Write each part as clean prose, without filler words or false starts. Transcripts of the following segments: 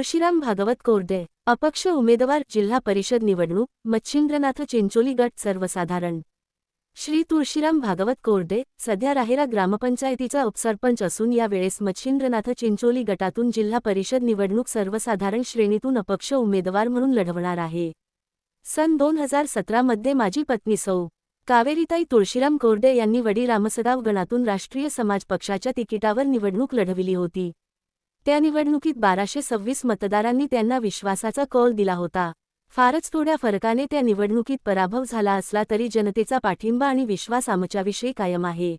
तुळशीराम भागवत कोरडे अपक्ष उमेदवार जिल्हा परिषद निवडणूक मच्छिंद्रनाथ चिंचोली गट सर्वसाधारण श्री तुळशीराम भागवत कोरडे सध्या राहेरा ग्रामपंचायतीचा उपसरपंच असून यावेळेस मच्छिंद्रनाथ चिंचोली गटातून जिल्हा परिषद निवडणूक सर्वसाधारण श्रेणीतून अपक्ष उमेदवार म्हणून लढवणार आहे। सन 2017 मध्ये माझी पत्नी सौ कावेरीताई तुळशीराम कोरडे यांनी वडी रामसगाव गणातून राष्ट्रीय समाज पक्षाच्या तिकिटावर निवडणूक लढविली होती। त्या निवडणुकीत 1226 मतदारांनी त्यांना विश्वासाचा कौल दिला होता। फारच थोड्या फरकाने त्या निवडणुकीत पराभव झाला असला तरी जनतेचा पाठिंबा आणि विश्वास आमच्याविषयी कायम आहे।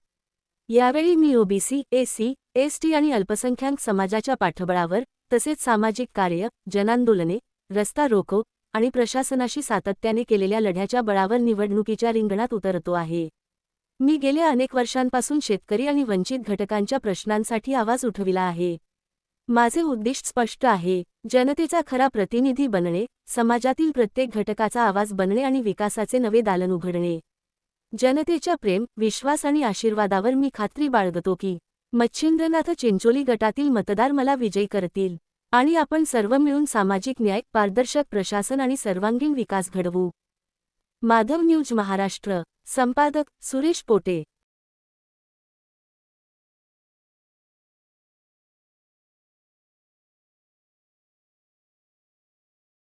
यावेळी मी ओबीसी, एससी, एसटी आणि अल्पसंख्याक समाजाच्या पाठबळावर तसेच सामाजिक कार्य, जनांदोलने, रस्ता रोको आणि प्रशासनाशी सातत्याने केलेल्या लढ्याच्या बळावर निवडणुकीच्या रिंगणात उतरतो आहे। मी गेल्या अनेक वर्षांपासून शेतकरी आणि वंचित घटकांच्या प्रश्नांसाठी आवाज उठविला आहे। माझे उद्दिष्ट स्पष्ट आहे, जनतेचा खरा प्रतिनिधी बनणे, समाजातील प्रत्येक घटकाचा आवाज बनणे आणि विकासाचे नवे दालन उघडणे। जनतेच्या प्रेम, विश्वास आणि आशीर्वादावर मी खात्री बाळगतो की मच्छिंद्रनाथ चिंचोली गटातील मतदार मला विजयी करतील आणि आपण सर्व मिळून सामाजिक न्याय, पारदर्शक प्रशासन आणि सर्वांगीण विकास घडवू। माधव न्यूज महाराष्ट्र, संपादक सुरेश पोटे।